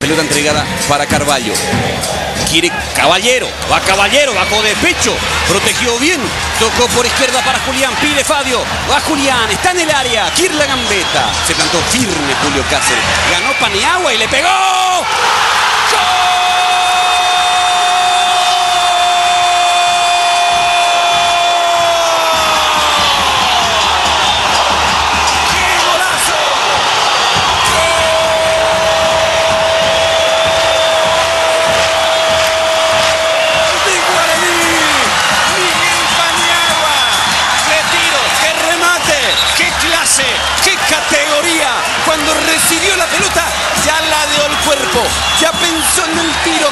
Pelota entregada para Carvalho. Quiere Caballero, Caballero, bajó de pecho, protegió bien, tocó por izquierda para Julián, pide Fabio, va Julián, está en el área, quiere la gambeta, se plantó firme Julio Cáceres, ganó Paniagua y le pegó. ¡Gol! Cuando recibió la pelota, ya ladeó el cuerpo, ya pensó en el tiro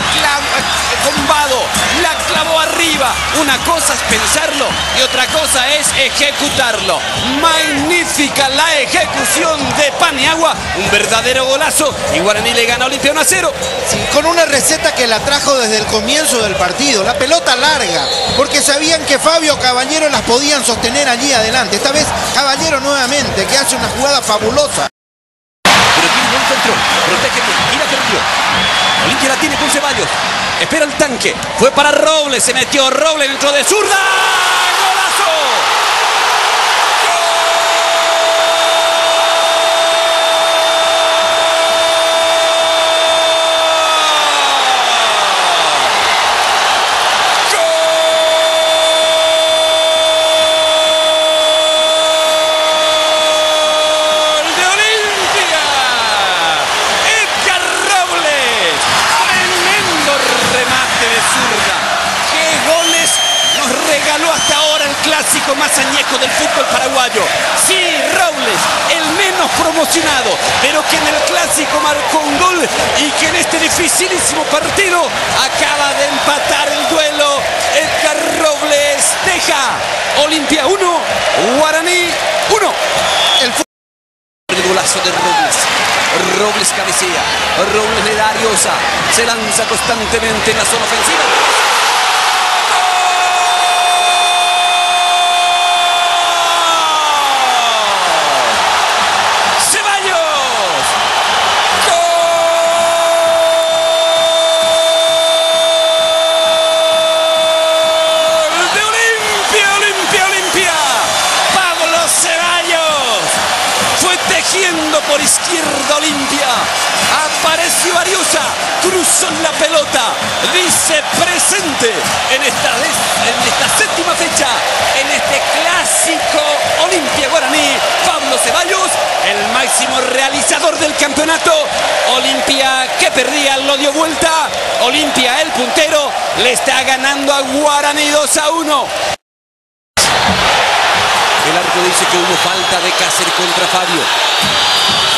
combado, la clavó arriba. Una cosa es pensarlo y otra cosa es ejecutarlo. Magnífica la ejecución de Paniagua, un verdadero golazo y Guaraní le gana a Olimpia 1-0. Sí, con una receta que la trajo desde el comienzo del partido, la pelota larga, porque sabían que Fabio Caballero las podían sostener allí adelante. Esta vez Caballero nuevamente, que hace una jugada fabulosa. Centro, protege bien, y la perdió. Olimpia la tiene con Ceballos. Espera el tanque. Fue para Robles. Se metió Robles dentro de zurda. ¡Golazo! Hasta ahora el clásico más añejo del fútbol paraguayo. Sí, Robles, el menos promocionado, pero que en el clásico marcó un gol y que en este dificilísimo partido acaba de empatar el duelo. Edgar Robles deja Olimpia 1, Guaraní 1. El golazo de Robles. Robles cabecea, Robles le da a Ariosa, se lanza constantemente en la zona ofensiva. Por izquierda Olimpia, apareció Ariosa, cruzó la pelota, dice presente en esta séptima fecha, en este clásico Olimpia Guaraní. Pablo Ceballos, el máximo realizador del campeonato. Olimpia que perdía lo dio vuelta. Olimpia, el puntero, le está ganando a Guaraní 2-1. El árbitro dice que hubo falta de Cáceres contra Fabio.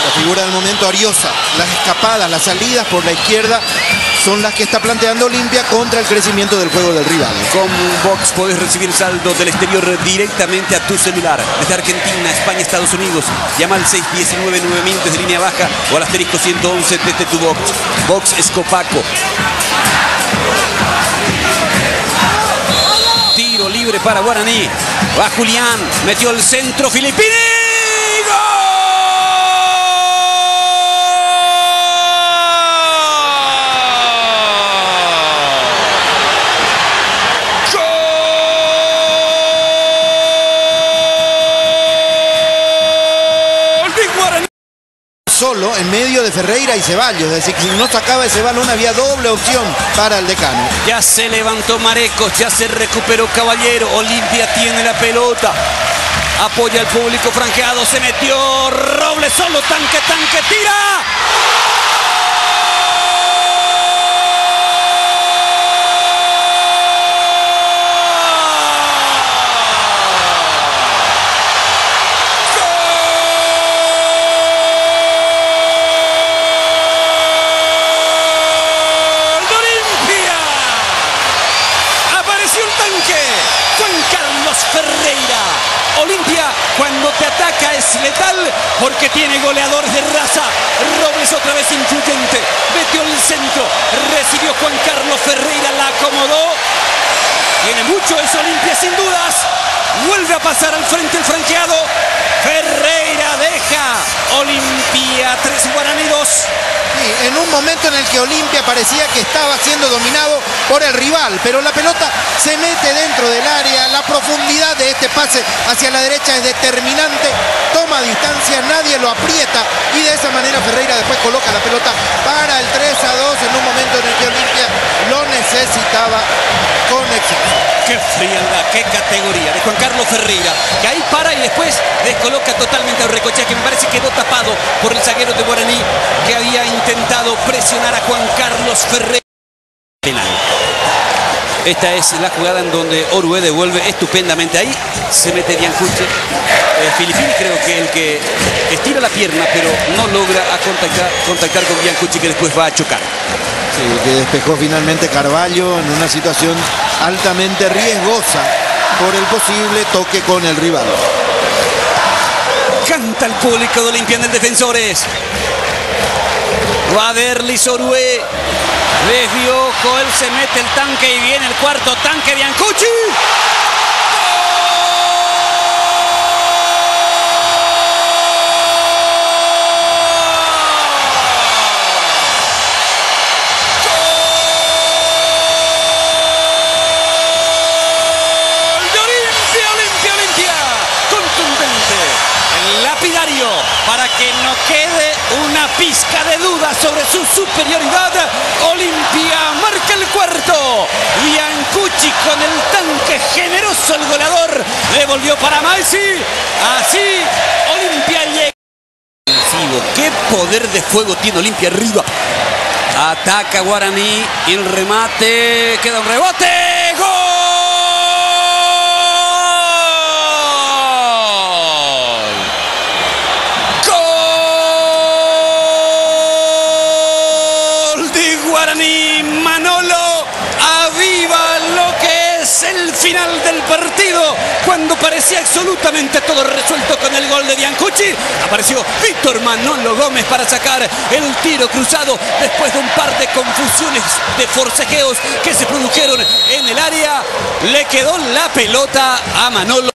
La figura del momento, Ariosa. Las escapadas, las salidas por la izquierda son las que está planteando Olimpia contra el crecimiento del juego del rival. Con Box podés recibir saldo del exterior directamente a tu celular. Desde Argentina, España, Estados Unidos. Llama al 619-9000 desde línea baja o al asterisco 111 desde tu Box. Box es Copaco. Tiro libre para Guaraní. Va Julián, metió el centro, Filippini. Solo en medio de Ferreira y Ceballos, es decir, que si no sacaba ese balón había doble opción para el decano. Ya se levantó Marecos, ya se recuperó Caballero, Olimpia tiene la pelota, apoya al público franjeado, se metió Robles solo, tanque, tira. Olimpia cuando te ataca es letal porque tiene goleadores de raza. Robles otra vez influyente, metió el centro, recibió Juan Carlos Ferreira, la acomodó. Tiene mucho eso Olimpia sin dudas. Vuelve a pasar al frente el franqueado Ferreira. Ferreira deja Olimpia 3, Guaraní 2. Sí, en un momento en el que Olimpia parecía que estaba siendo dominado por el rival, pero la pelota se mete dentro del área, la profundidad de este pase hacia la derecha es determinante, toma distancia, nadie lo aprieta y de esa manera Ferreira después coloca la pelota para el 3-2 en un momento en el que Olimpia lo necesitaba con exigencia. Qué frialdad, qué categoría de Juan Carlos Ferreira, que ahí para y después descoloca totalmente a Urrecochea, que me parece quedó tapado por el zaguero de Guaraní, que había intentado presionar a Juan Carlos Ferreira. Penal. Esta es la jugada en donde Orué devuelve estupendamente. Ahí se mete Biancucci. Filippini creo que el que estira la pierna, pero no logra contactar con Biancucci, que después va a chocar. Sí, que despejó finalmente Carvalho en una situación altamente riesgosa por el posible toque con el rival. Canta el público de Olimpia en el Defensores. Va a Derlis Orué. Desvió, él se mete el tanque y viene el cuarto tanque, Biancucci. Lapidario, para que no quede una pizca de duda sobre su superioridad. Olimpia marca el cuarto. Biancucci con el tanque generoso, el goleador devolvió para Maesi. Así Olimpia llega. Qué poder de fuego tiene Olimpia arriba. Ataca Guaraní y el remate, queda un rebote. ¡Gol! Guaraní, Manolo aviva lo que es el final del partido, cuando parecía absolutamente todo resuelto con el gol de Biancucci. Apareció Víctor Manolo Gómez para sacar el tiro cruzado después de un par de confusiones, de forcejeos que se produjeron en el área. Le quedó la pelota a Manolo.